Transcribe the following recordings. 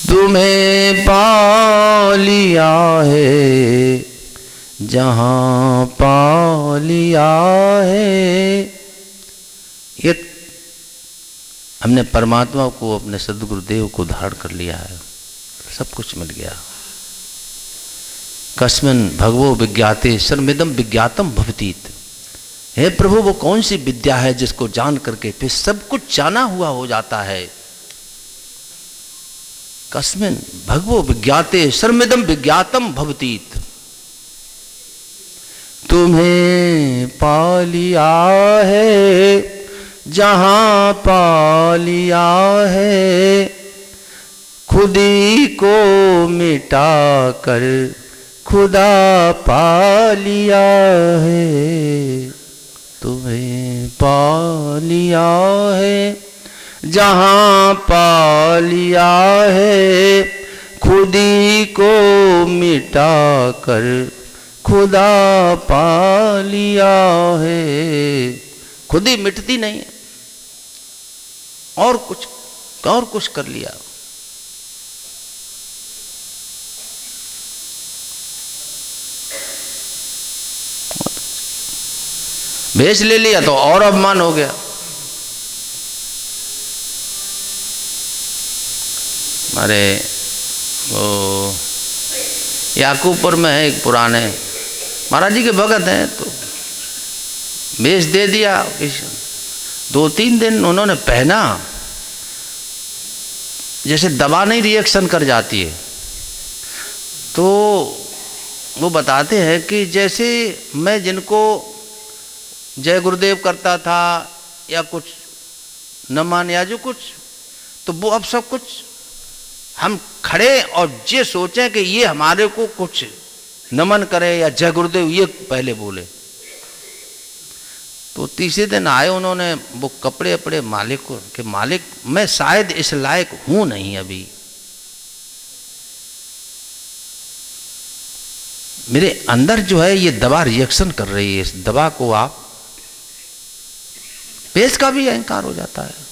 तुम्हें पा लिया है जहाँ पा लिया है। ये हमने परमात्मा को, अपने सद्गुरुदेव को धारण कर लिया है, सब कुछ मिल गया। कस्मिन् भगवो विज्ञाते सर्वमिदं विज्ञातम भवतीत। हे प्रभु, वो कौन सी विद्या है जिसको जान करके फिर सब कुछ जाना हुआ हो जाता है। कस्मिन् भगवो विज्ञाते सर्वमिदं विज्ञातम भवतीत। तुम्हें पा लिया है जहाँ पा लिया है, खुदी को मिटा कर खुदा पा लिया है। तुम्हें पा लिया है जहाँ पा लिया है, खुदी को मिटा कर खुदा पा लिया है। खुदी मिटती नहीं है, और कुछ कर लिया। भेष ले लिया तो और अपमान हो गया। हमारे वो याकूबपुर में है एक पुराने महाराज जी के भगत हैं, तो भेष दे दिया। 2-3 दिन उन्होंने पहना, जैसे दवा नहीं रिएक्शन कर जाती है, तो वो बताते हैं कि जैसे मैं जिनको जय गुरुदेव करता था या कुछ नमन या जो कुछ, तो वो अब सब कुछ हम खड़े और ये सोचें कि ये हमारे को कुछ नमन करे या जय गुरुदेव ये पहले बोले। तो तीसरे दिन आए उन्होंने वो कपड़े अपने मालिक को कि मालिक, मैं शायद इस लायक हूं नहीं अभी, मेरे अंदर जो है ये दवा रिएक्शन कर रही है, इस दवा को आप। पेश का भी अहंकार हो जाता है।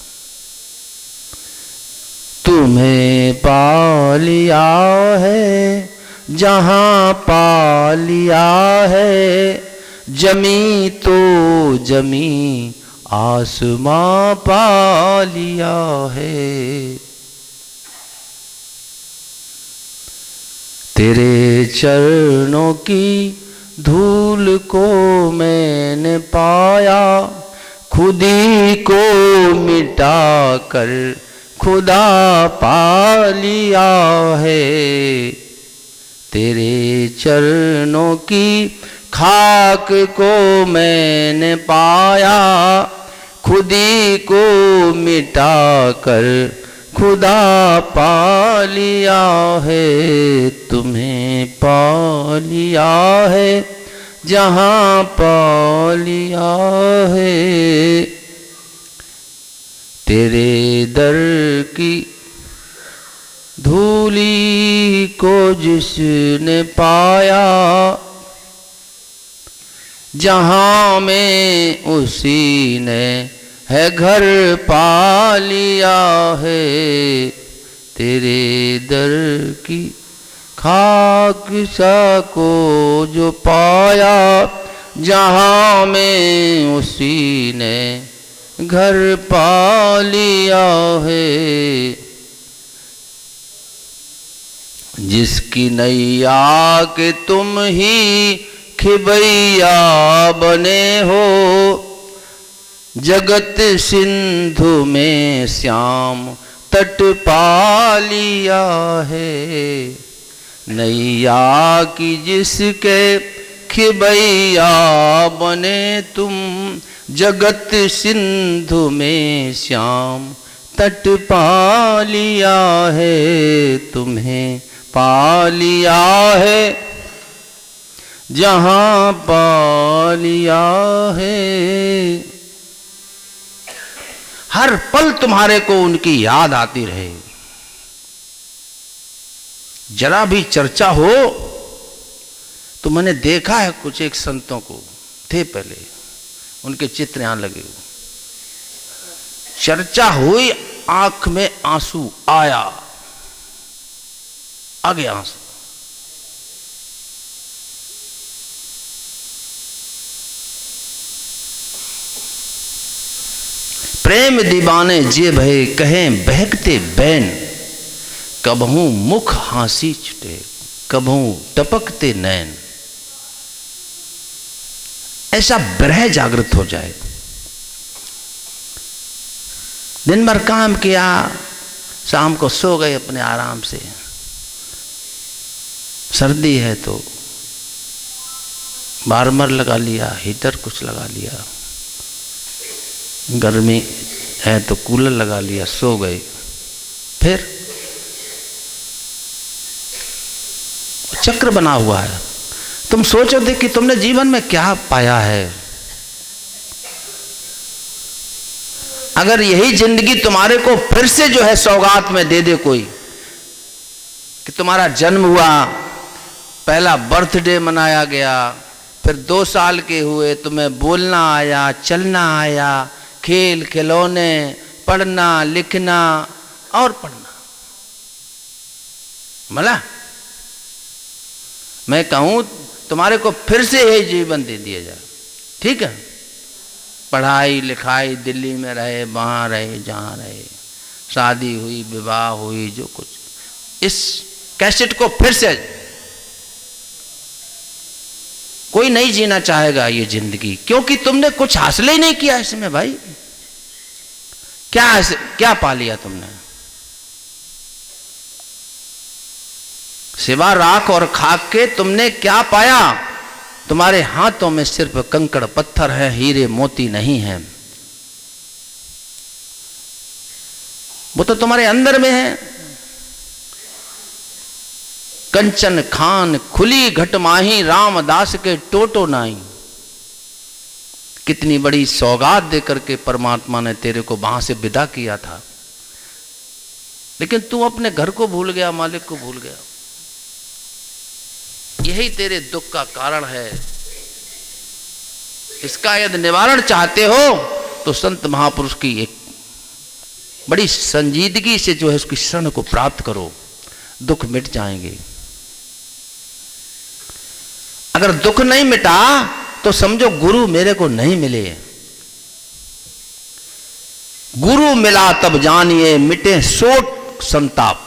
तुम्हें पा लिया है जहाँ पा लिया है, जमी तो जमी आसमां पा लिया है। तेरे चरणों की धूल को मैंने पाया, खुदी को मिटा कर खुदा पा लिया है। तेरे चरणों की खाक को मैंने पाया, खुदी को मिटा कर खुदा पा लिया है। तुम्हें पा लिया है जहाँ पा लिया है। तेरे दर की धूली को जिसने पाया, जहाँ में उसी ने है घर पा लिया है। तेरे दर की खाक सा को जो पाया, जहाँ में उसी ने घर पा लिया है। जिसकी नैया के तुम ही खिबैया बने हो, जगत सिंधु में श्याम तट पा लिया है। नैया की जिसके खिबैया बने तुम, जगत सिंधु में श्याम तट पा लिया है। तुम्हें पा लिया है जहाँ पा लिया है। हर पल तुम्हारे को उनकी याद आती रहे। जरा भी चर्चा हो तो मैंने देखा है कुछ एक संतों को थे पहले, उनके चित्र यहां लगे हुए, चर्चा हुई आंख में आंसू आया, आगे आंसू। प्रेम दीवाने जे भय कहें बहकते बैन, कबहू मुख हासी छुटे कबहू टपकते नैन। ऐसा विरह जागृत हो जाए। दिन भर काम किया, शाम को सो गए अपने आराम से। सर्दी है तो वार्मर लगा लिया, हीटर कुछ लगा लिया, गर्मी है तो कूलर लगा लिया, सो गए। फिर चक्र बना हुआ है। तुम सोचो दे कि तुमने जीवन में क्या पाया है। अगर यही जिंदगी तुम्हारे को फिर से जो है सौगात में दे दे कोई, कि तुम्हारा जन्म हुआ, पहला बर्थडे मनाया गया, फिर 2 साल के हुए, तुम्हें बोलना आया, चलना आया, खेल खिलौने, पढ़ना लिखना और पढ़ना, मला मैं कहूं तुम्हारे को फिर से यही जीवन दे दिया जाए, ठीक है। पढ़ाई लिखाई, दिल्ली में रहे, वहाँ रहे, जहाँ रहे, शादी हुई, विवाह हुई, जो कुछ, इस कैसेट को फिर से कोई नहीं जीना चाहेगा ये जिंदगी, क्योंकि तुमने कुछ हासिल ही नहीं किया इसमें भाई। क्या पा लिया तुमने? सिवा राख और खाक के तुमने क्या पाया? तुम्हारे हाथों में सिर्फ कंकड़ पत्थर है, हीरे मोती नहीं है। वो तो तुम्हारे अंदर में है। कंचन खान खुली घट माही, रामदास के टोटो नाई। कितनी बड़ी सौगात देकर के परमात्मा ने तेरे को वहां से विदा किया था, लेकिन तू अपने घर को भूल गया, मालिक को भूल गया। यही तेरे दुख का कारण है। इसका यदि निवारण चाहते हो तो संत महापुरुष की एक बड़ी संजीदगी से जो है उसकी शरण को प्राप्त करो, दुख मिट जाएंगे। अगर दुख नहीं मिटा तो समझो गुरु मेरे को नहीं मिले। गुरु मिला तब जानिए मिटे शोक संताप,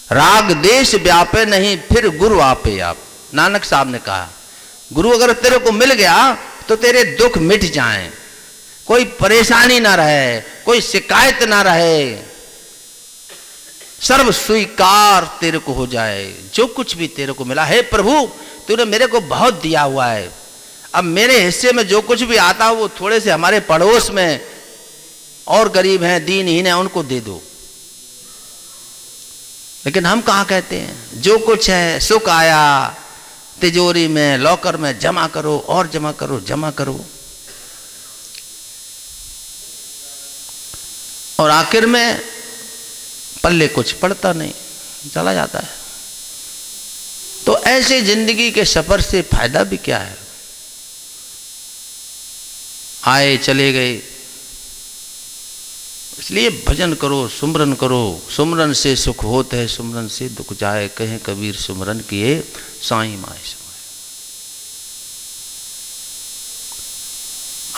राग देश व्यापे नहीं फिर गुरु आपे आप। नानक साहब ने कहा गुरु अगर तेरे को मिल गया तो तेरे दुख मिट जाएं, कोई परेशानी ना रहे, कोई शिकायत ना रहे, सर्व स्वीकार तेरे को हो जाए। जो कुछ भी तेरे को मिला है प्रभु, तूने मेरे को बहुत दिया हुआ है, अब मेरे हिस्से में जो कुछ भी आता वो थोड़े से हमारे पड़ोस में और गरीब हैं, दीनहीन हैं, उनको दे दो। लेकिन हम कहाँ कहते हैं जो कुछ है सुख आया तिजोरी में लॉकर में जमा करो और जमा करो, जमा करो, और आखिर में पल्ले कुछ पड़ता नहीं, चला जाता है। तो ऐसे जिंदगी के सफर से फायदा भी क्या है? आए चले गए। इसलिए भजन करो, सुमरन करो, सुमरन से सुख होत है, सुमरन से दुख जाए, कहें कबीर सुमरन किए साईं माए समाए।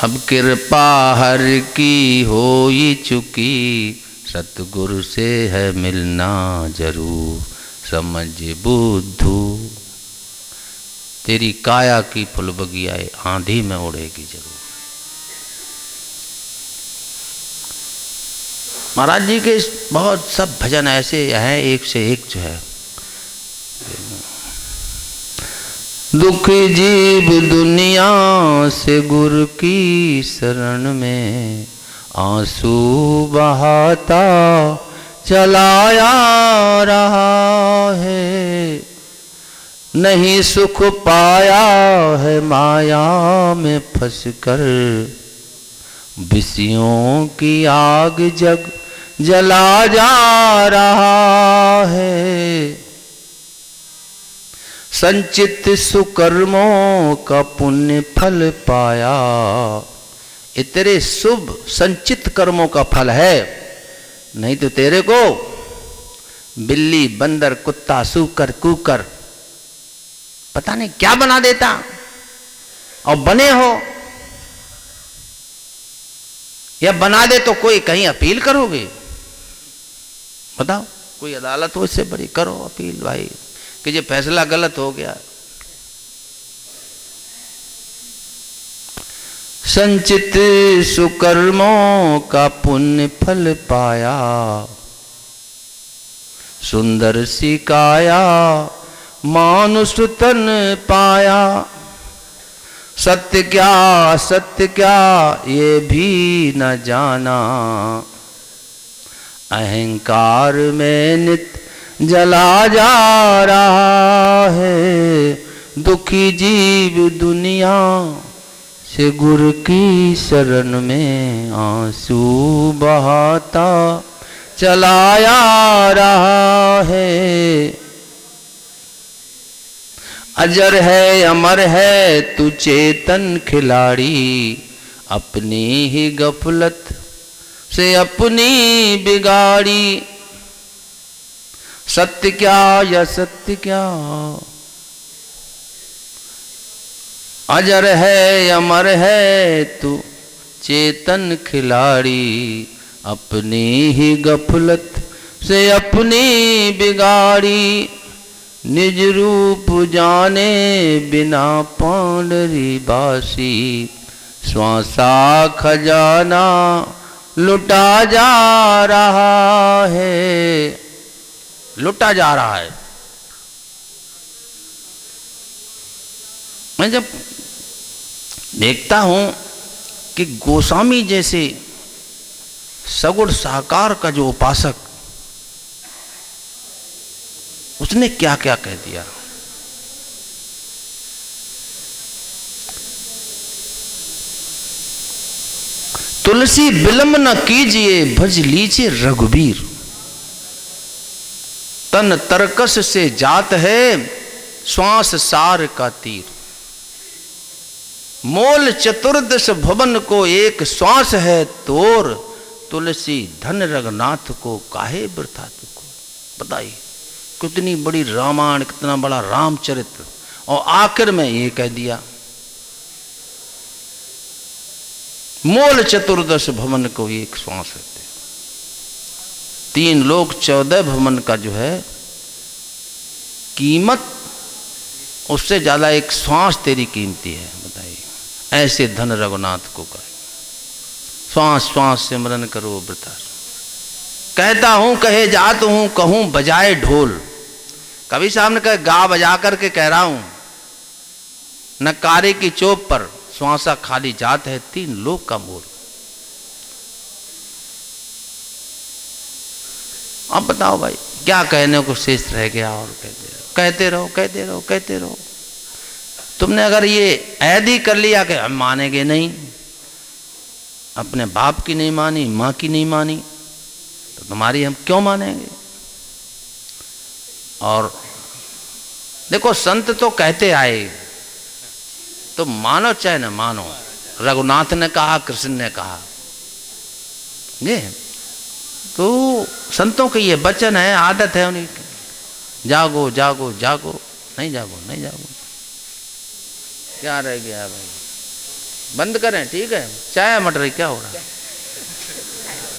अब कृपा हर की होई चुकी, सतगुरु से है मिलना जरूर, समझ बुद्धू तेरी काया की फुल बगियाए आंधी में उड़ेगी जरूर। महाराज जी के बहुत सब भजन ऐसे हैं, एक से एक जो है। दुख जीव दुनिया से गुरु की शरण में, आंसू बहाता चलाया रहा है, नहीं सुख पाया है माया में फंसकर, विषयों की आग जग जला जा रहा है, संचित सुकर्मों का पुण्य फल पाया। ये तेरे शुभ संचित कर्मों का फल है, नहीं तो तेरे को बिल्ली, बंदर, कुत्ता, सूकर, कुकर, पता नहीं क्या बना देता। और बने हो या बना दे तो कोई कहीं अपील करोगे? बताओ, कोई अदालत हो इससे बड़ी, करो अपील भाई कि ये फैसला गलत हो गया। संचित सुकर्मों का पुण्य फल पाया, सुंदर सी काया मानुष तन पाया। सत्य क्या ये भी न जाना, अहंकार में नित जला जा रहा है। दुखी जीव दुनिया से गुरु की शरण में आंसू बहाता चलाया रहा है। अजर है अमर है तू चेतन खिलाड़ी, अपनी ही गफलत से अपनी बिगाड़ी। सत्य क्या या सत्य क्या, अजर है अमर है तू चेतन खिलाड़ी, अपनी ही गफलत से अपनी बिगाड़ी। निज रूप जाने बिना पांडरी बासी, श्वासा खजाना लुटा जा रहा है, लुटा जा रहा है। मैं जब देखता हूं कि गोस्वामी जैसे सगुण साकार का जो उपासक, उसने क्या क्या कह दिया। तुलसी विलंब न कीजिए भज लीजिए रघुबीर, तन तरकस से जात है श्वास सार का तीर। मोल चतुर्दश भवन को एक श्वास है तोर, तुलसी धन रघुनाथ को काहे वृथा तुको। बताइए कितनी बड़ी रामायण, कितना बड़ा रामचरित्र, और आखिर में ये कह दिया मोल चतुर्दश भवन को एक श्वास है। 3 लोक 14 भवन का जो है कीमत, उससे ज्यादा एक श्वास तेरी कीमती है। बताइए, ऐसे धन रघुनाथ को कहे, श्वास श्वास सिमरन करो वृथा। कहता हूं कहे जात हूं, कहूं बजाए ढोल। कभी साहब ने कहा गा बजा करके कह रहा हूं, नकारे की चोप पर श्वासा खाली जात है 3 लोक का मोल। अब बताओ भाई क्या कहने को शेष रह गया। और कहते रहो कहते रहो कहते रहो। तुमने अगर ये ऐद ही कर लिया कि हम मानेंगे नहीं, अपने बाप की नहीं मानी, माँ की नहीं मानी, तो तुम्हारी हम क्यों मानेंगे। और देखो संत तो कहते आए, तो मानो चाहे न मानो। रघुनाथ ने कहा, कृष्ण ने कहा, ये तो संतों के ये वचन है, आदत है उन्हीं की। जागो जागो जागो, नहीं जागो नहीं जागो। क्या रह गया भाई, बंद करें ठीक है, चाय मट रही, क्या हो रहा है।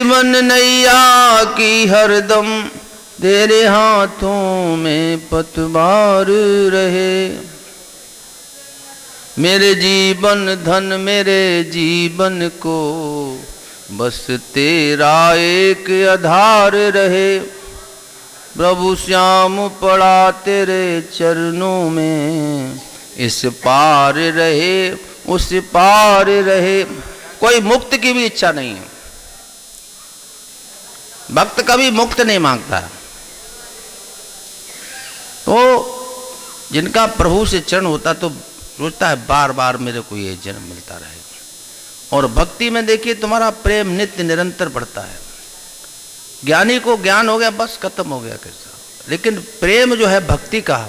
मन नैया की हरदम तेरे हाथों में पतवार रहे, मेरे जीवन धन मेरे जीवन को बस तेरा एक आधार रहे। प्रभु श्याम पड़ा तेरे चरणों में, इस पार रहे उस पार रहे। कोई मुक्त की भी इच्छा नहीं है, भक्त कभी मुक्त नहीं मांगता। तो जिनका प्रभु से चरण होता तो सोचता है बार बार मेरे को ये जन्म मिलता रहे। और भक्ति में देखिए तुम्हारा प्रेम नित्य निरंतर बढ़ता है। ज्ञानी को ज्ञान हो गया बस खत्म हो गया कैसा, लेकिन प्रेम जो है भक्ति का,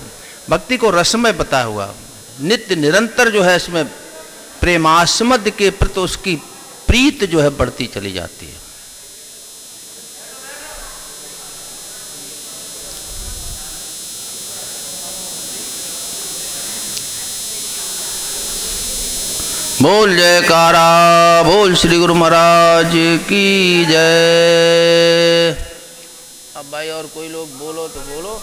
भक्ति को रसमय बताया हुआ, नित्य निरंतर जो है इसमें प्रेमास्मद के प्रति उसकी प्रीत जो है बढ़ती चली जाती है। बोल जयकारा, बोल श्री गुरु महाराज की जय। अब भाई और कोई लोग बोलो तो बोलो।